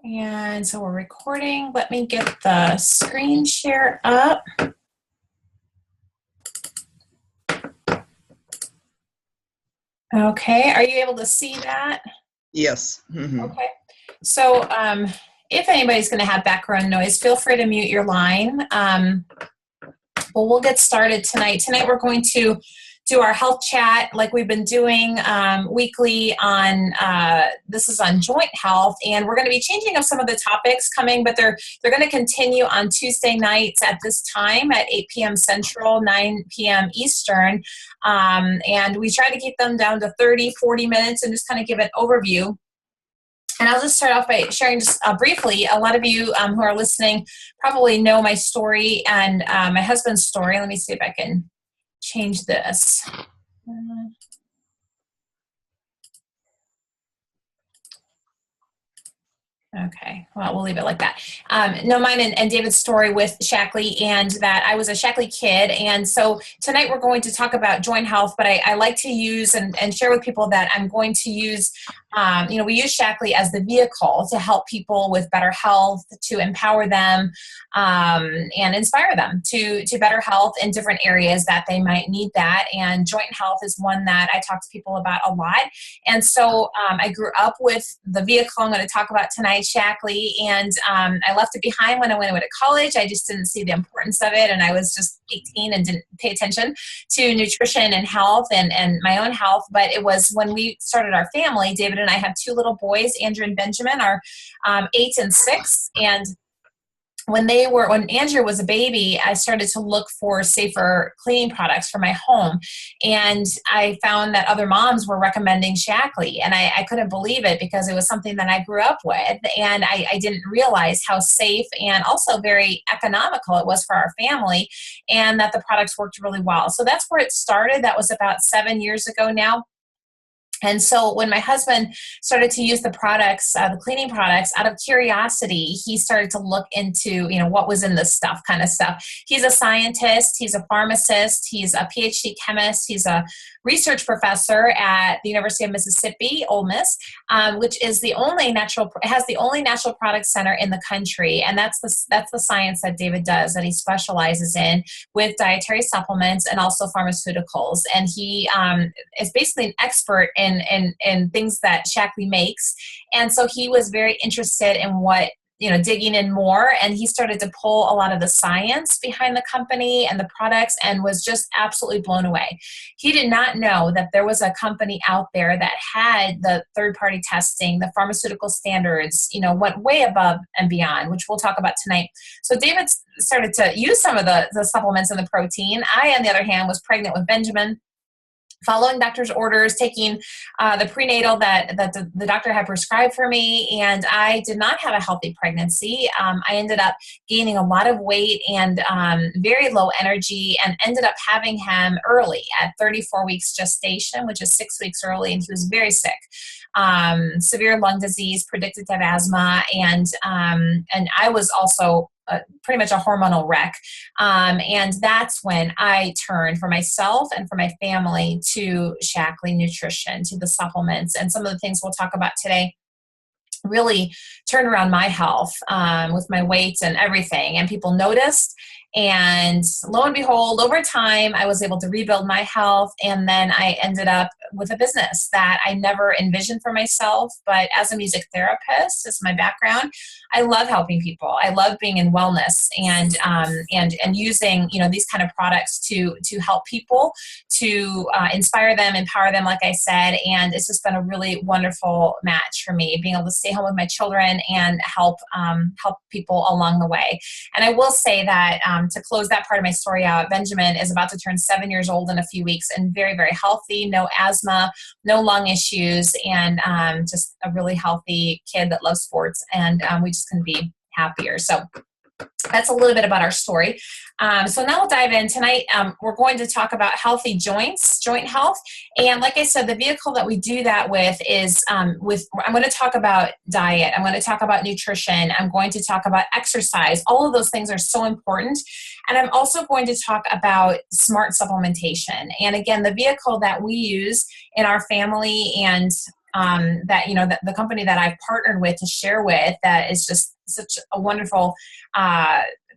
And so we're recording. Let me get the screen share up. Okay, are you able to see that? Yes. Mm-hmm. Okay. So if anybody's going to have background noise, feel free to mute your line. But we'll get started tonight. Tonight we're going to do our health chat like we've been doing weekly on, this is on joint health, and we're going to be changing up some of the topics coming, but they're going to continue on Tuesday nights at this time at 8 p.m. Central, 9 p.m. Eastern, and we try to keep them down to 30, 40 minutes and just kind of give an overview. And I'll just start off by sharing just briefly. A lot of you who are listening probably know my story and my husband's story. Let me see if I can change this. Okay, well, we'll leave it like that. No, mine and David's story with Shaklee, and that I was a Shaklee kid. And so tonight we're going to talk about joint health, but I like to use and share with people that I'm going to use, we use Shaklee as the vehicle to help people with better health, to empower them and inspire them to better health in different areas that they might need that. And joint health is one that I talk to people about a lot. And so I grew up with the vehicle I'm going to talk about tonight, Shaklee, and I left it behind when I went away to college. I just didn't see the importance of it, and I was just 18 and didn't pay attention to nutrition and health and my own health. But it was when we started our family. David and I have two little boys, Andrew and Benjamin, are 8 and 6, and when Andrew was a baby, I started to look for safer cleaning products for my home. And I found that other moms were recommending Shaklee. And I couldn't believe it because it was something that I grew up with. And I didn't realize how safe and also very economical it was for our family, and that the products worked really well. So that's where it started. That was about 7 years ago now. And so when my husband started to use the products, the cleaning products, out of curiosity, he started to look into, what was in this stuff, kind of stuff. He's a scientist, he's a pharmacist, he's a PhD chemist, he's a research professor at the University of Mississippi, Ole Miss, which is has the only natural products center in the country. And that's the science that David does, that he specializes in with dietary supplements and also pharmaceuticals. And he is basically an expert in things that Shaklee makes. And so he was very interested in digging in more, and he started to pull a lot of the science behind the company and the products, and was just absolutely blown away. He did not know that there was a company out there that had the third-party testing, the pharmaceutical standards, went way above and beyond, which we'll talk about tonight. So David started to use some of the supplements and the protein. I, on the other hand, was pregnant with Benjamin, following doctor's orders, taking the prenatal that the doctor had prescribed for me, and I did not have a healthy pregnancy. I ended up gaining a lot of weight and very low energy, and ended up having him early at 34 weeks gestation, which is 6 weeks early, and he was very sick. Severe lung disease, predicted to have asthma, and I was also pretty much a hormonal wreck. And that's when I turned for myself and for my family to Shaklee Nutrition, to the supplements. And some of the things we'll talk about today really turned around my health with my weight and everything. And people noticed. And lo and behold, over time, I was able to rebuild my health. And then I ended up with a business that I never envisioned for myself. But as a music therapist, is my background, I love helping people. I love being in wellness and using these kind of products to help people, to inspire them, empower them, like I said. And it's just been a really wonderful match for me, being able to stay home with my children and help people along the way. And I will say that to close that part of my story out, Benjamin is about to turn 7 years old in a few weeks, and very, very healthy, no asthma, no lung issues, and just a really healthy kid that loves sports. And we just couldn't be happier. So that's a little bit about our story. So now we'll dive in. Tonight, we're going to talk about healthy joints, joint health. And like I said, the vehicle that we do that with is I'm going to talk about diet. I'm going to talk about nutrition. I'm going to talk about exercise. All of those things are so important. And I'm also going to talk about smart supplementation. And again, the vehicle that we use in our family and that, that the company that I've partnered with to share with, that is just such a wonderful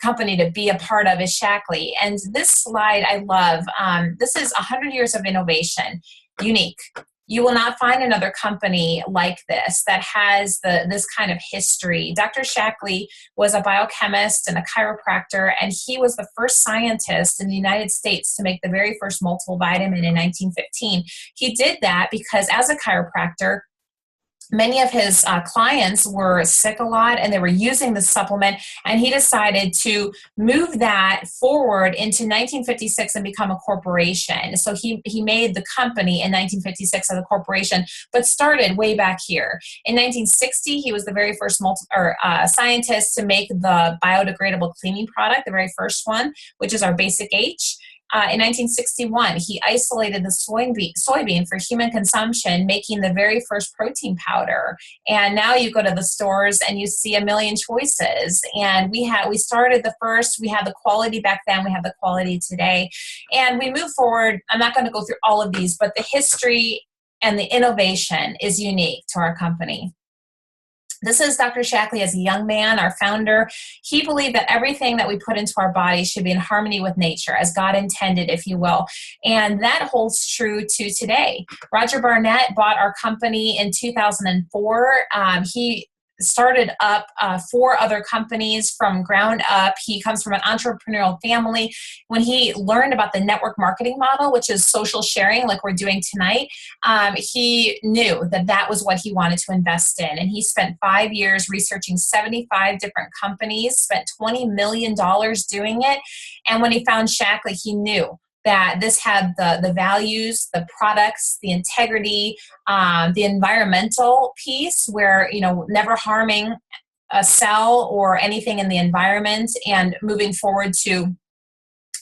company to be a part of, is Shaklee. And this slide I love. This is 100 years of innovation, unique. You will not find another company like this that has this kind of history. Dr. Shaklee was a biochemist and a chiropractor, and he was the first scientist in the United States to make the very first multiple vitamin in 1915. He did that because as a chiropractor, many of his clients were sick a lot and they were using the supplement, and he decided to move that forward into 1956 and become a corporation. So he made the company in 1956 as a corporation, but started way back here. In 1960, he was the very first scientist to make the biodegradable cleaning product, the very first one, which is our Basic H. In 1961, he isolated the soybean for human consumption, making the very first protein powder. And now you go to the stores and you see a million choices. And we started the first, we had the quality back then, we have the quality today. And we move forward. I'm not going to go through all of these, but the history and the innovation is unique to our company. This is Dr. Shaklee as a young man, our founder. He believed that everything that we put into our body should be in harmony with nature, as God intended, if you will. And that holds true to today. Roger Barnett bought our company in 2004. He started up 4 other companies from ground up. He comes from an entrepreneurial family. When he learned about the network marketing model, which is social sharing like we're doing tonight, he knew that that was what he wanted to invest in. And he spent 5 years researching 75 different companies, spent $20 million doing it. And when he found Shaklee, he knew that this had the values, the products, the integrity, the environmental piece where, never harming a cell or anything in the environment, and moving forward to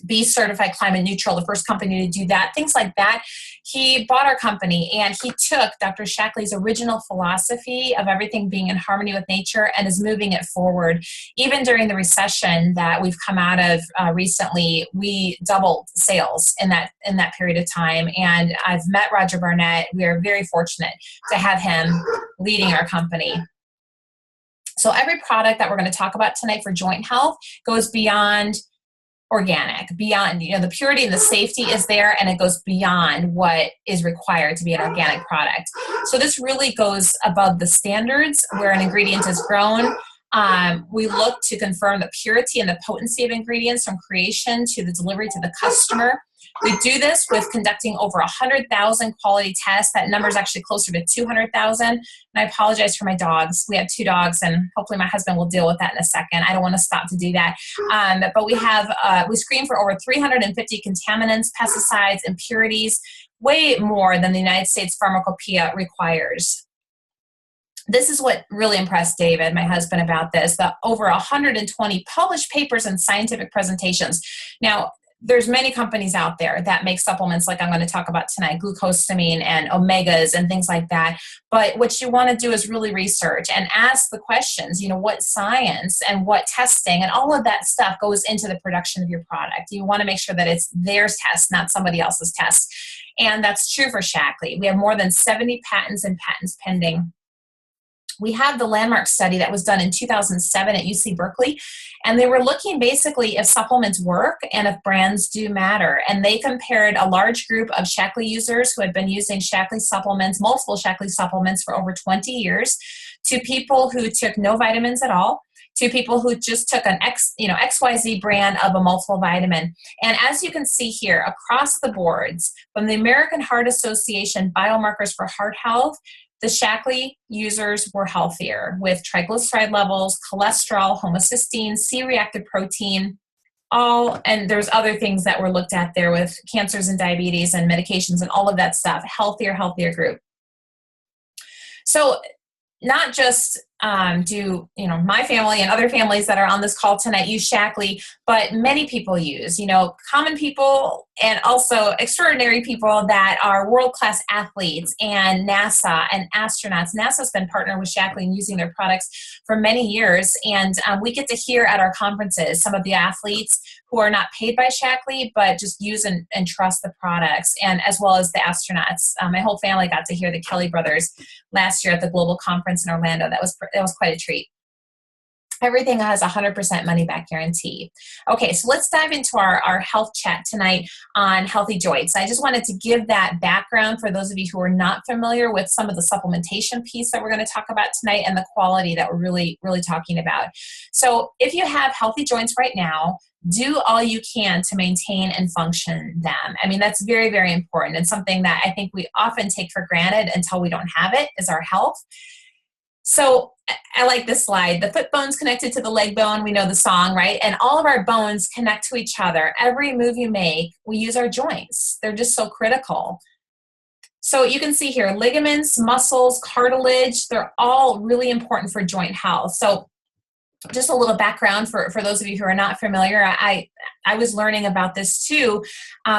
be certified climate neutral, the first company to do that, things like that. He bought our company and he took Dr. Shaklee's original philosophy of everything being in harmony with nature and is moving it forward. Even during the recession that we've come out of recently, we doubled sales in that period of time. And I've met Roger Barnett. We are very fortunate to have him leading our company. So every product that we're going to talk about tonight for joint health goes beyond organic, beyond, the purity and the safety is there, and it goes beyond what is required to be an organic product. So this really goes above the standards where an ingredient is grown. We look to confirm the purity and the potency of ingredients from creation to the delivery to the customer. We do this with conducting over 100,000 quality tests. That number is actually closer to 200,000. And I apologize for my dogs. We have 2 dogs, and hopefully my husband will deal with that in a second. I don't want to stop to do that. But we screen for over 350 contaminants, pesticides, impurities, way more than the United States Pharmacopoeia requires. This is what really impressed David, my husband, about this, the over 120 published papers and scientific presentations. Now, there's many companies out there that make supplements like I'm going to talk about tonight, glucosamine and omegas and things like that. But what you want to do is really research and ask the questions, what science and what testing and all of that stuff goes into the production of your product. You want to make sure that it's their test, not somebody else's test. And that's true for Shaklee. We have more than 70 patents and patents pending. We have the landmark study that was done in 2007 at UC Berkeley, and they were looking basically if supplements work and if brands do matter. And they compared a large group of Shaklee users who had been using Shaklee supplements, multiple Shaklee supplements for over 20 years, to people who took no vitamins at all, to people who just took an XYZ brand of a multiple vitamin. And as you can see here, across the boards, from the American Heart Association Biomarkers for Heart Health, the Shaklee users were healthier with triglyceride levels, cholesterol, homocysteine, C-reactive protein, and there's other things that were looked at there with cancers and diabetes and medications and all of that stuff, healthier group. So not just do, my family and other families that are on this call tonight use Shaklee, but many people use, common people and also extraordinary people that are world-class athletes and NASA and astronauts. NASA's been partnered with Shaklee and using their products for many years. And we get to hear at our conferences some of the athletes who are not paid by Shaklee, but just use and trust the products, and as well as the astronauts. My whole family got to hear the Kelly brothers last year at the global conference in Orlando. That was quite a treat. Everything has 100% money back guarantee. Okay, so let's dive into our health chat tonight on healthy joints. I just wanted to give that background for those of you who are not familiar with some of the supplementation piece that we're going to talk about tonight and the quality that we're really, really talking about. So if you have healthy joints right now, do all you can to maintain and function them. I mean, that's very, very important, and something that I think we often take for granted until we don't have it is our health. So I like this slide. The foot bone's connected to the leg bone. We know the song, right? And all of our bones connect to each other. Every move you make, we use our joints. They're just so critical. So you can see here, ligaments, muscles, cartilage, they're all really important for joint health. So just a little background for those of you who are not familiar, I was learning about this too,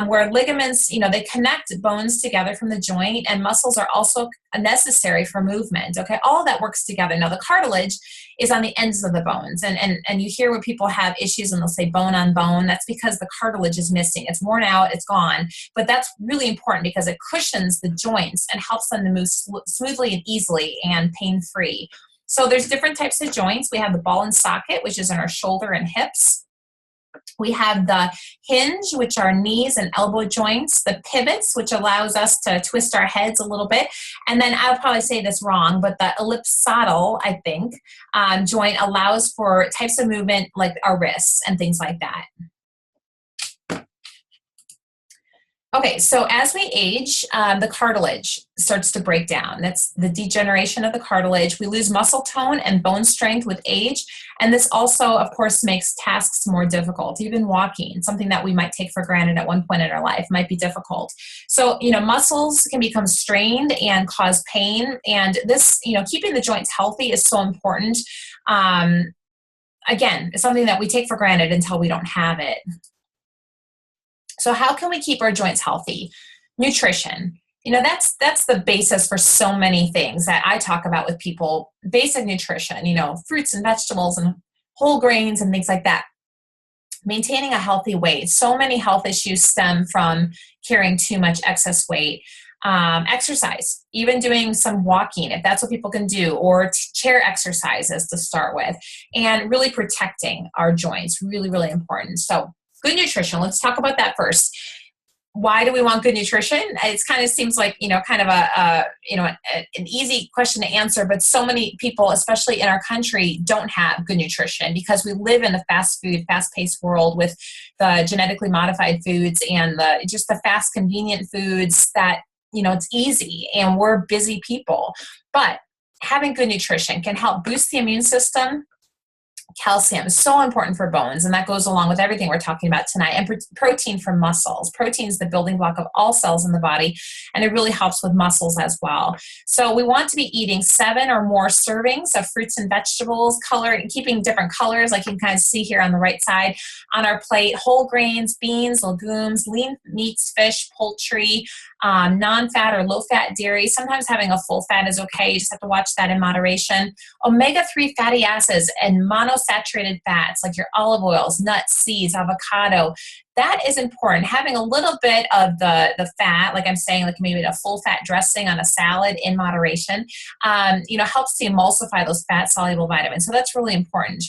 where ligaments, they connect bones together from the joint, and muscles are also necessary for movement, okay? All of that works together. Now, the cartilage is on the ends of the bones, and you hear where people have issues and they'll say bone on bone. That's because the cartilage is missing. It's worn out, it's gone, but that's really important because it cushions the joints and helps them to move smoothly and easily and pain-free. So there's different types of joints. We have the ball and socket, which is in our shoulder and hips. We have the hinge, which are knees and elbow joints, the pivots, which allows us to twist our heads a little bit. And then I'll probably say this wrong, but the ellipsoidal, I think, joint allows for types of movement like our wrists and things like that. Okay, so as we age, the cartilage starts to break down. That's the degeneration of the cartilage. We lose muscle tone and bone strength with age, and this also, of course, makes tasks more difficult. Even walking, something that we might take for granted at one point in our life, might be difficult. So, muscles can become strained and cause pain, and this, keeping the joints healthy is so important. Again, it's something that we take for granted until we don't have it. So how can we keep our joints healthy? Nutrition. That's the basis for so many things that I talk about with people. Basic nutrition, fruits and vegetables and whole grains and things like that. Maintaining a healthy weight. So many health issues stem from carrying too much excess weight. Exercise, even doing some walking, if that's what people can do, or chair exercises to start with, and really protecting our joints. Really, really important. So good nutrition. Let's talk about that first. Why do we want good nutrition? It kind of seems like, kind of an easy question to answer, but so many people, especially in our country, don't have good nutrition because we live in a fast-paced world with the genetically modified foods and the fast, convenient foods that, it's easy, and we're busy people. But having good nutrition can help boost the immune system. Calcium is so important for bones, and that goes along with everything we're talking about tonight. And protein for muscles. Protein is the building block of all cells in the body, and it really helps with muscles as well. So we want to be eating 7 or more servings of fruits and vegetables, keeping different colors, like you can kind of see here on the right side on our plate. Whole grains, beans, legumes, lean meats, fish, poultry, non-fat or low-fat dairy. Sometimes having a full fat is okay. You just have to watch that in moderation. Omega-3 fatty acids and monosaturated fats like your olive oils, nuts, seeds, avocado. That is important. Having a little bit of the fat, like I'm saying, like maybe a full fat dressing on a salad in moderation, helps to emulsify those fat-soluble vitamins. So that's really important.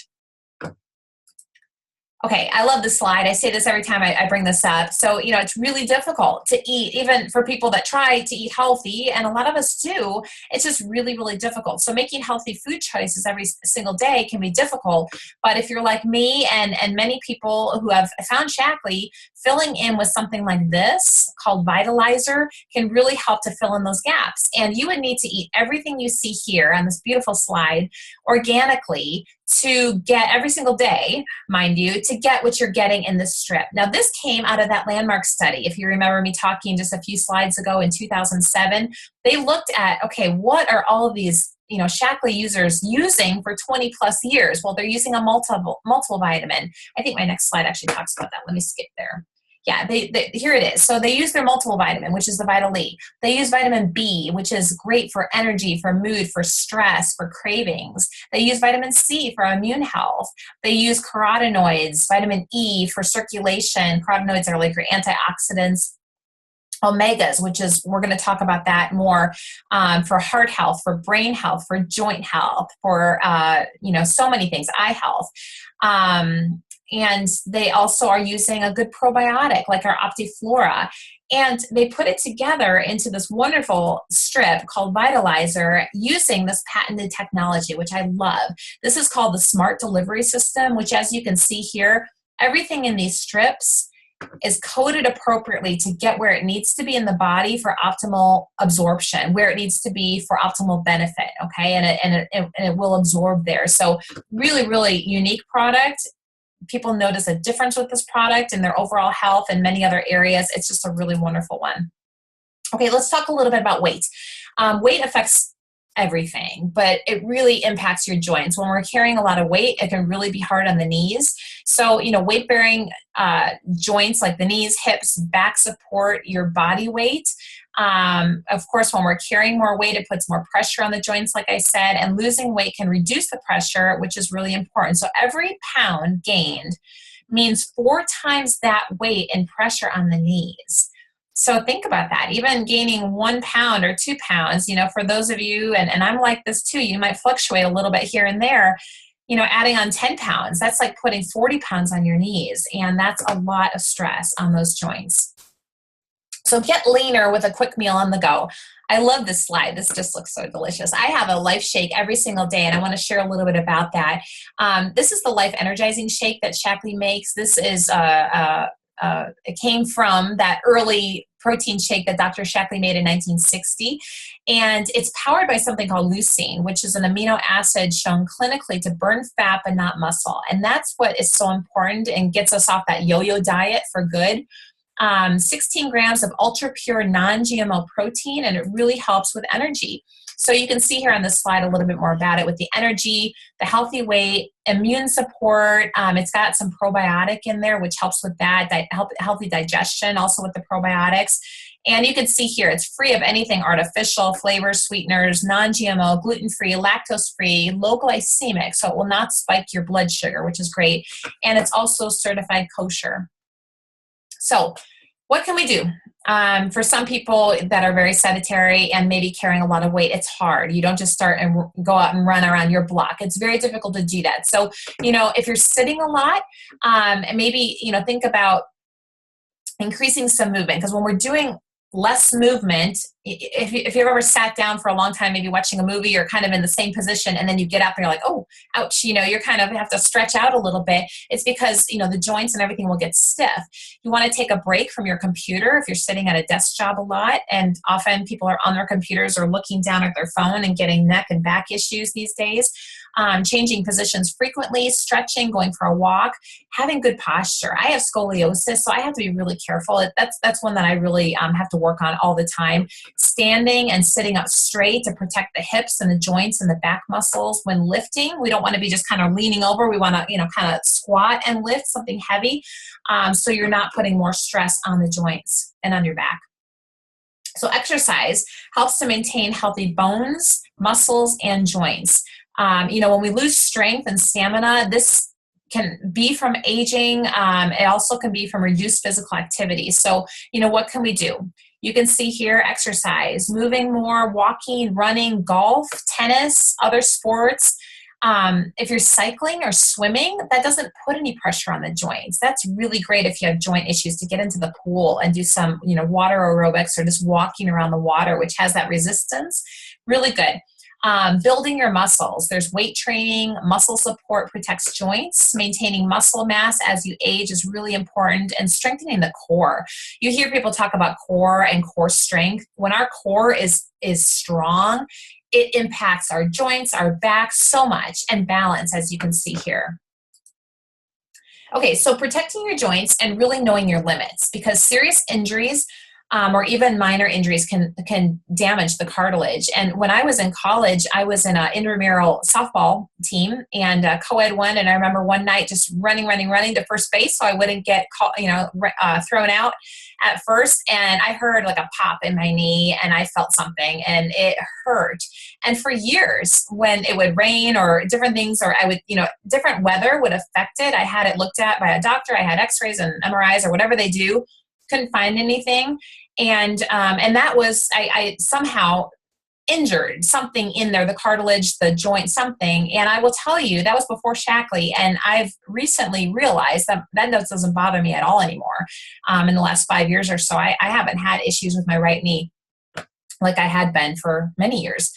Okay, I love this slide. I say this every time I bring this up. So, it's really difficult to eat, even for people that try to eat healthy, and a lot of us do. It's just really, really difficult. So making healthy food choices every single day can be difficult. But if you're like me and many people who have found Shaklee, filling in with something like this called Vitalizer can really help to fill in those gaps. And you would need to eat everything you see here on this beautiful slide organically to get every single day, mind you, to get what you're getting in this strip. Now, this came out of that landmark study. If you remember me talking just a few slides ago in 2007, they looked at, okay, what are all of these Shaklee users using for 20 plus years. Well, they're using a multiple vitamin. I think my next slide actually talks about that. Let me skip there. Yeah, here it is. So they use their multiple vitamin, which is the Vital E. They use vitamin B, which is great for energy, for mood, for stress, for cravings. They use vitamin C for immune health. They use carotenoids, vitamin E for circulation. Carotenoids are like your antioxidants. Omegas, which is, we're going to talk about that more, for heart health, for brain health, for joint health, for, so many things, eye health. And they also are using a good probiotic like our Optiflora. And they put it together into this wonderful strip called Vitalizer using this patented technology, which I love. This is called the Smart Delivery System, which, as you can see here, everything in these strips is coded appropriately to get where it needs to be in the body for optimal absorption, where it needs to be for optimal benefit, okay? And it will absorb there. So really, really unique product. People notice a difference with this product and their overall health and many other areas. It's just a really wonderful one. Okay, let's talk a little bit about weight. Weight affects everything, but it really impacts your joints. When we're carrying a lot of weight, it can really be hard on the knees. So, weight-bearing joints like the knees, hips, back support your body weight. Of course, when we're carrying more weight, it puts more pressure on the joints, like I said, and losing weight can reduce the pressure, which is really important. So every pound gained means 4 times that weight and pressure on the knees. So think about that. Even gaining 1 pound or 2 pounds, for those of you, and I'm like this too, you might fluctuate a little bit here and there, adding on 10 pounds, that's like putting 40 pounds on your knees. And that's a lot of stress on those joints. So get leaner with a quick meal on the go. I love this slide. This just looks so delicious. I have a Life Shake every single day, and I want to share a little bit about that. This is the Life Energizing Shake that Shaklee makes. This is it came from that early protein shake that Dr. Shaklee made in 1960. And it's powered by something called leucine, which is an amino acid shown clinically to burn fat but not muscle. And that's what is so important and gets us off that yo-yo diet for good. 16 grams of ultra pure non-GMO protein, and it really helps with energy. So you can see here on this slide a little bit more about it with the energy, the healthy weight, immune support. It's got some probiotic in there, which helps with that, healthy digestion, also with the probiotics. And you can see here, it's free of anything artificial, flavors, sweeteners, non-GMO, gluten-free, lactose-free, low glycemic, so it will not spike your blood sugar, which is great. And it's also certified kosher. So what can we do? For some people that are very sedentary and maybe carrying a lot of weight, it's hard. You don't just start and go out and run around your block. It's very difficult to do that. So, if you're sitting a lot, and maybe, think about increasing some movement, because when we're doing less movement, if you've ever sat down for a long time, maybe watching a movie, you're kind of in the same position, and then you get up and you're like, oh, ouch, you're kind of have to stretch out a little bit. It's because, the joints and everything will get stiff. You want to take a break from your computer if you're sitting at a desk job a lot, and often people are on their computers or looking down at their phone and getting neck and back issues these days. Changing positions frequently, stretching, going for a walk, having good posture. I have scoliosis, so I have to be really careful. That's one that I really have to work on all the time. Standing and sitting up straight to protect the hips and the joints and the back muscles when lifting. We don't want to be just kind of leaning over. We want to, kind of squat and lift something heavy, so you're not putting more stress on the joints and on your back. So exercise helps to maintain healthy bones, muscles, and joints. When we lose strength and stamina, this can be from aging. It also can be from reduced physical activity. So, what can we do? You can see here, exercise, moving more, walking, running, golf, tennis, other sports. If you're cycling or swimming, that doesn't put any pressure on the joints. That's really great if you have joint issues to get into the pool and do some, water aerobics or just walking around the water, which has that resistance. Really good. Building your muscles. There's weight training, muscle support protects joints. Maintaining muscle mass as you age is really important, and strengthening the core. You hear people talk about core and core strength. When our core is strong, it impacts our joints, our back so much, and balance, as you can see here. Okay, so protecting your joints and really knowing your limits, because serious injuries or even minor injuries can damage the cartilage. And when I was in college, I was in an intramural softball team and a co-ed one. And I remember one night just running to first base so I wouldn't get thrown out at first. And I heard like a pop in my knee and I felt something and it hurt. And for years, when it would rain or different things, or I would, different weather would affect it. I had it looked at by a doctor. I had x-rays and MRIs or whatever they do. Couldn't find anything. And that was, I somehow injured something in there, the cartilage, the joint, something. And I will tell you, that was before Shaklee. And I've recently realized that doesn't bother me at all anymore. In the last 5 years or so, I haven't had issues with my right knee like I had been for many years.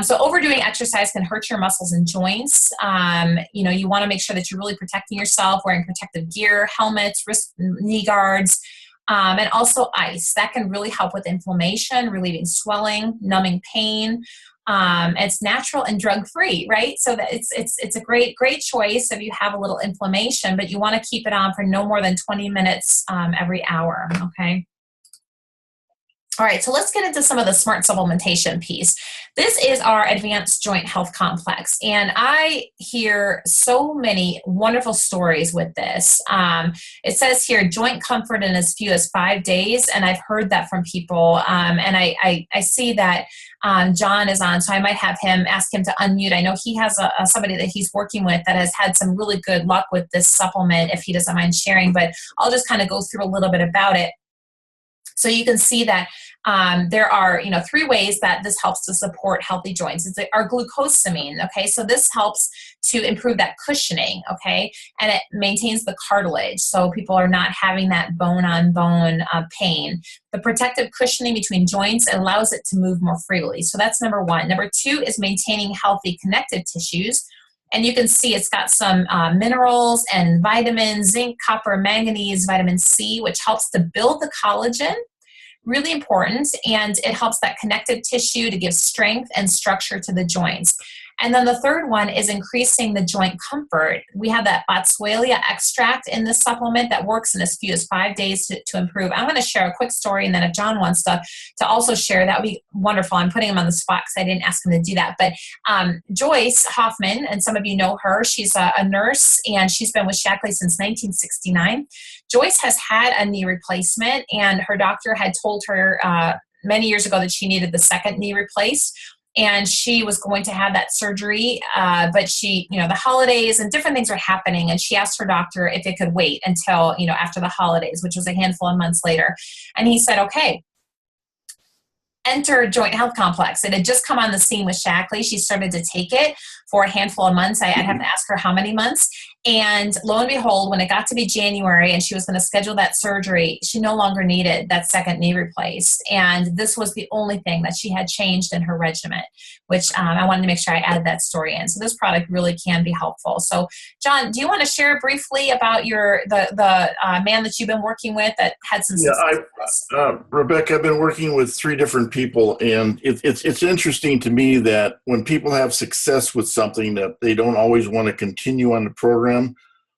So overdoing exercise can hurt your muscles and joints. You want to make sure that you're really protecting yourself, wearing protective gear, helmets, wrist, knee guards, and also ice. That can really help with inflammation, relieving swelling, numbing pain. It's natural and drug-free, right? So that it's a great choice if you have a little inflammation, but you want to keep it on for no more than 20 minutes every hour, okay? All right, so let's get into some of the smart supplementation piece. This is our Advanced Joint Health Complex, and I hear so many wonderful stories with this. It says here, joint comfort in as few as 5 days, and I've heard that from people, and I see that John is on, so I might have him, ask him to unmute. I know he has somebody that he's working with that has had some really good luck with this supplement, if he doesn't mind sharing, but I'll just kind of go through a little bit about it. So you can see that there are, 3 ways that this helps to support healthy joints. It's our glucosamine, okay? So this helps to improve that cushioning, okay? And it maintains the cartilage, so people are not having that bone-on-bone pain. The protective cushioning between joints allows it to move more freely. So that's number 1. Number 2 is maintaining healthy connective tissues. And you can see it's got some minerals and vitamins, zinc, copper, manganese, vitamin C, which helps to build the collagen. Really important. And it helps that connective tissue to give strength and structure to the joints. And then the third one is increasing the joint comfort. We have that Boswellia extract in this supplement that works in as few as 5 days to improve. I'm going to share a quick story, and then if John wants to also share, that would be wonderful. I'm putting him on the spot because I didn't ask him to do that. But Joyce Hoffman, and some of you know her, she's a nurse, and she's been with Shaklee since 1969. Joyce has had a knee replacement, and her doctor had told her many years ago that she needed the second knee replaced. And she was going to have that surgery, but she, the holidays and different things were happening. And she asked her doctor if it could wait until, after the holidays, which was a handful of months later. And he said, okay, enter Joint Health Complex. It had just come on the scene with Shaklee. She started to take it for a handful of months. I'd have to ask her how many months. And lo and behold, when it got to be January and she was going to schedule that surgery, she no longer needed that second knee replaced. And this was the only thing that she had changed in her regimen, which I wanted to make sure I added that story in. So this product really can be helpful. So John, do you want to share briefly about the man that you've been working with that had some success? Rebecca, I've been working with 3 different people, and it's interesting to me that when people have success with something that they don't always want to continue on the program.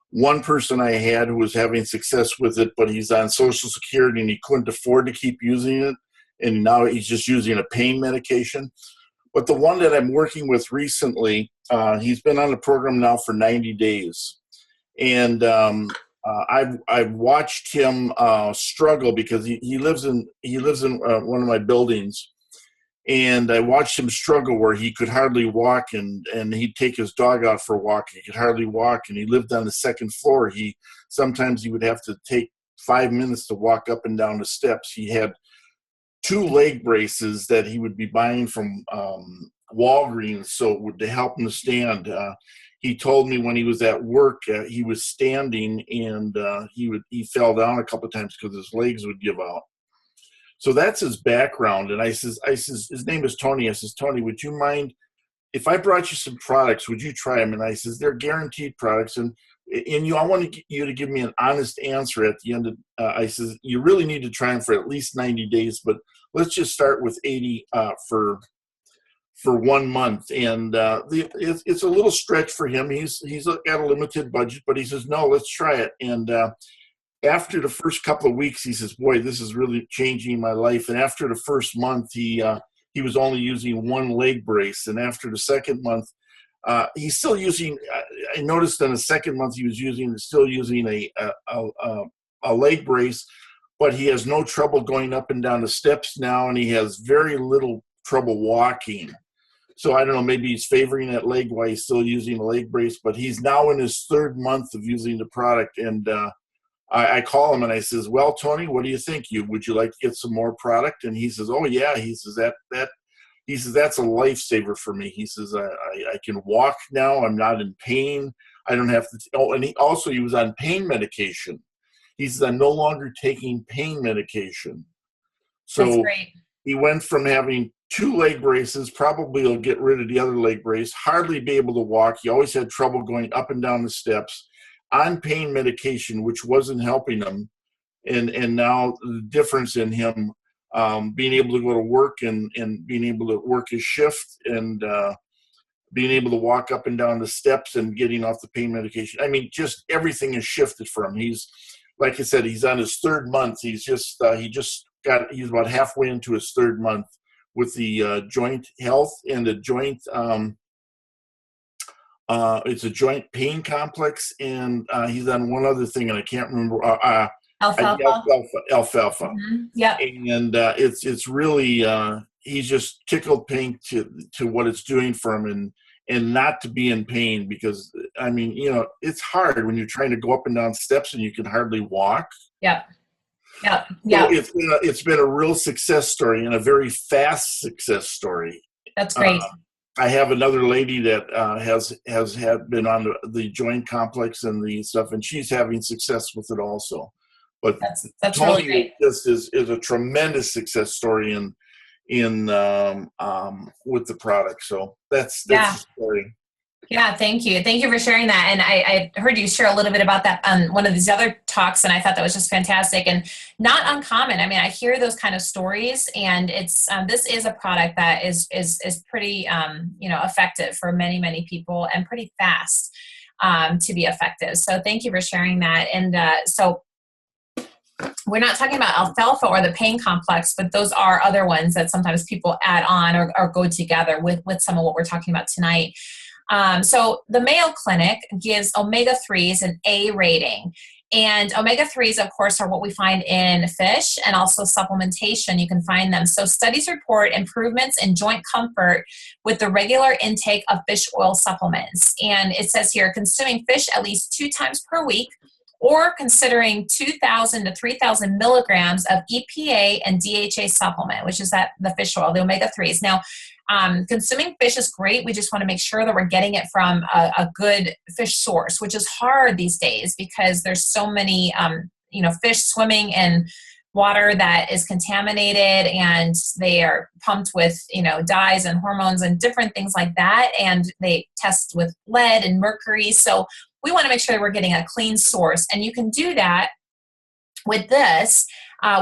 One person I had who was having success with it, but he's on Social Security and he couldn't afford to keep using it, and now he's just using a pain medication. But the one that I'm working with recently, he's been on the program now for 90 days. And I've watched him struggle because he lives in one of my buildings. And I watched him struggle where he could hardly walk, and he'd take his dog out for a walk. He could hardly walk, and he lived on the 2nd floor. Sometimes he would have to take 5 minutes to walk up and down the steps. He had 2 leg braces that he would be buying from Walgreens to help him to stand. He told me when he was at work, he was standing, and he fell down a couple of times because his legs would give out. So that's his background. And I says, his name is Tony. I says, Tony, would you mind if I brought you some products? Would you try them? And I says, they're guaranteed products. And I want you to give me an honest answer at the end of, I says, you really need to try them for at least 90 days, but let's just start with 80 for 1 month. And it's a little stretch for him. He's got a limited budget, but he says, no, let's try it. And after the first couple of weeks, he says, "Boy, this is really changing my life." And after the first month, he was only using one leg brace, and after the second month, he's still using. I noticed in the second month he was still using a leg brace, but he has no trouble going up and down the steps now, and he has very little trouble walking. So I don't know, maybe he's favoring that leg while he's still using a leg brace, but he's now in his third month of using the product. And I call him and I says, "Well, Tony, what do you think? Would you like to get some more product?" And he says, "Oh yeah." He says he says, "That's a lifesaver for me." He says, I can walk now. I'm not in pain. I don't have to. Oh, and he was on pain medication. He says, "I'm no longer taking pain medication." That's So great. he went from having two leg braces, probably he'll get rid of the other leg brace, hardly be able to walk. He always had trouble going up and down the steps, on pain medication, which wasn't helping him. And now the difference in him being able to go to work and being able to work his shift and being able to walk up and down the steps and getting off the pain medication. I mean, just everything has shifted for him. He's, like I said, he's on his third month. He's about halfway into his third month with the joint health and the joint, it's a joint pain complex. And he's on one other thing, and I can't remember. Alfalfa. Alfalfa. Mm-hmm. Yep. And it's really, he's just tickled pink to what it's doing for him, and not to be in pain, because I mean, it's hard when you're trying to go up and down steps and you can hardly walk. Yep. Yep. So Yep. it's been a real success story, and a very fast success story. That's great. I have another lady that has been on the joint complex and the stuff, and she's having success with it also. But That's Tony really great. is a tremendous success story in with the product. So that's the story. Yeah, thank you. Thank you for sharing that. And I heard you share a little bit about that on one of these other talks, and I thought that was just fantastic and not uncommon. I mean, I hear those kind of stories, and it's this is a product that is pretty effective for many, many people, and pretty fast to be effective. So thank you for sharing that. And so we're not talking about alfalfa or the pain complex, but those are other ones that sometimes people add on or go together with some of what we're talking about tonight. So the Mayo Clinic gives omega-3s an A rating. And omega-3s, of course, are what we find in fish, and also supplementation. You can find them. So studies report improvements in joint comfort with the regular intake of fish oil supplements. And it says here, consuming fish at least 2 times per week, or considering 2,000 to 3,000 milligrams of EPA and DHA supplement, which is the fish oil, the omega-3s. Now, consuming fish is great. We just want to make sure that we're getting it from a good fish source, which is hard these days because there's so many, fish swimming in water that is contaminated, and they are pumped with, dyes and hormones and different things like that. And they test with lead and mercury. So we want to make sure that we're getting a clean source. And you can do that with this,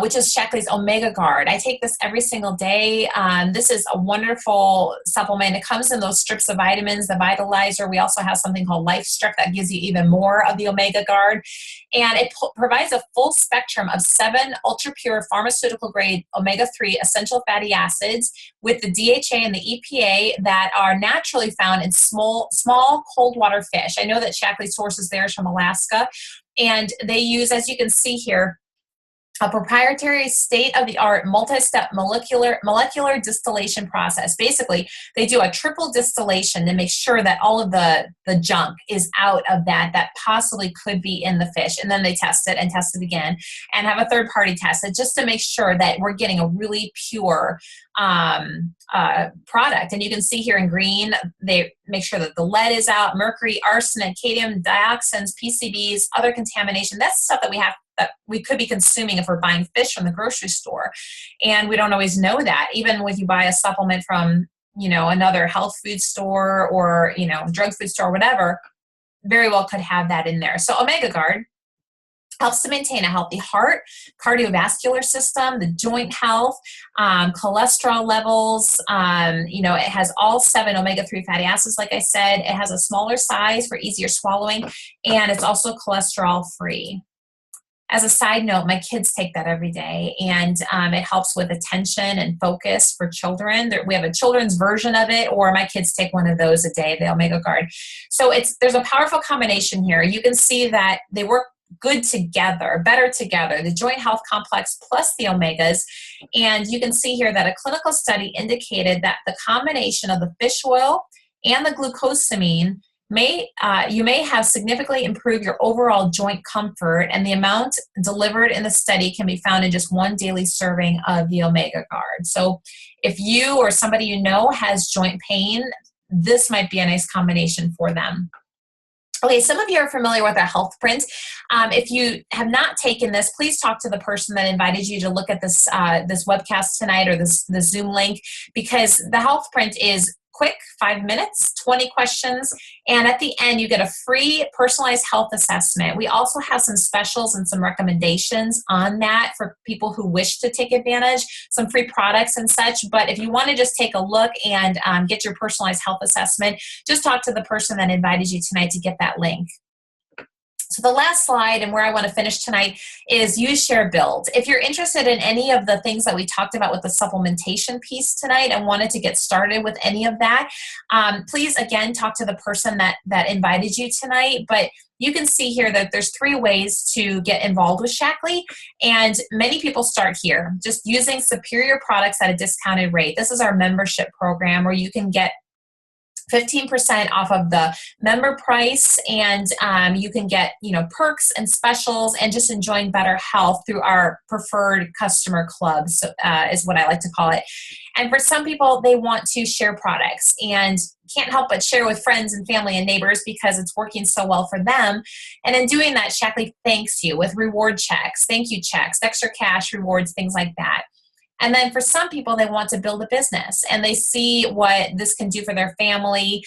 which is Shaklee's Omega Guard. I take this every single day. This is a wonderful supplement. It comes in those strips of vitamins, the Vitalizer. We also have something called Life Strip that gives you even more of the Omega Guard. And it provides a full spectrum of 7 ultra-pure pharmaceutical-grade omega-3 essential fatty acids with the DHA and the EPA that are naturally found in small cold water fish. I know that Shaklee sources theirs from Alaska. And they use, as you can see here, a proprietary state-of-the-art multi-step molecular distillation process. Basically, they do a triple distillation to make sure that all of the junk is out of that possibly could be in the fish. And then they test it and test it again and have a third party test it just to make sure that we're getting a really pure product. And you can see here in green, they make sure that the lead is out, mercury, arsenic, cadmium, dioxins, PCBs, other contamination. That's stuff that we could be consuming if we're buying fish from the grocery store. And we don't always know that. Even when you buy a supplement from, another health food store or, drug food store, whatever, very well could have that in there. So Omega Guard helps to maintain a healthy heart, cardiovascular system, the joint health, cholesterol levels. It has all 7 omega-3 fatty acids, like I said. It has a smaller size for easier swallowing, and it's also cholesterol free. As a side note, my kids take that every day, and it helps with attention and focus for children. We have a children's version of it, or my kids take one of those a day, the Omega Guard. So there's a powerful combination here. You can see that they work good together, better together, the joint health complex plus the omegas. And you can see here that a clinical study indicated that the combination of the fish oil and the glucosamine you may have significantly improved your overall joint comfort, and the amount delivered in the study can be found in just one daily serving of the Omega Guard. So if you or somebody you know has joint pain, this might be a nice combination for them. Okay, some of you are familiar with our health print. If you have not taken this, please talk to the person that invited you to look at this this webcast tonight, or this Zoom link, because the health print is quick, 5 minutes, 20 questions, and at the end you get a free personalized health assessment. We also have some specials and some recommendations on that for people who wish to take advantage, some free products and such. But if you want to just take a look and get your personalized health assessment, just talk to the person that invited you tonight to get that link. So the last slide, and where I want to finish tonight, is use, share, build. If you're interested in any of the things that we talked about with the supplementation piece tonight and wanted to get started with any of that, please, again, talk to the person that invited you tonight. But you can see here that there's 3 ways to get involved with Shaklee, and many people start here, just using superior products at a discounted rate. This is our membership program where you can get 15% off of the member price, and you can get perks and specials, and just enjoying better health through our preferred customer clubs, is what I like to call it. And for some people, they want to share products and can't help but share with friends and family and neighbors because it's working so well for them. And in doing that, Shaklee thanks you with reward checks, thank you checks, extra cash rewards, things like that. And then for some people, they want to build a business and they see what this can do for their family.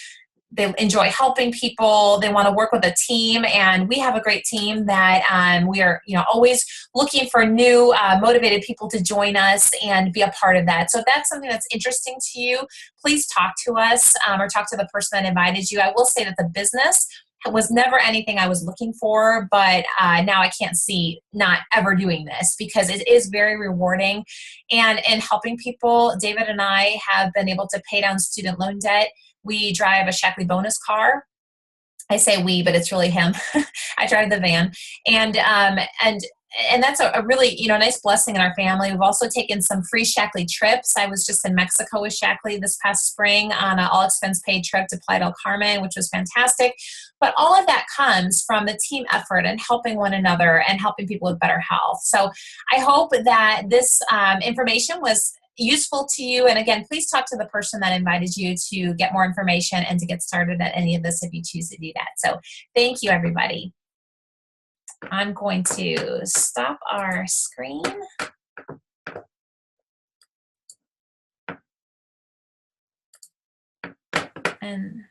They enjoy helping people. They want to work with a team, and we have a great team that we are, always looking for new, motivated people to join us and be a part of that. So if that's something that's interesting to you, please talk to us or talk to the person that invited you. I will say that the business was never anything I was looking for, but now I can't see not ever doing this because it is very rewarding. And in helping people, David and I have been able to pay down student loan debt. We drive a Shaklee bonus car. I say we, but it's really him. I drive the van. And that's a really, nice blessing in our family. We've also taken some free Shaklee trips. I was just in Mexico with Shaklee this past spring on an all-expense-paid trip to Playa del Carmen, which was fantastic. But all of that comes from the team effort and helping one another and helping people with better health. So I hope that this information was useful to you. And again, please talk to the person that invited you to get more information and to get started at any of this if you choose to do that. So thank you, everybody. I'm going to stop our screen. And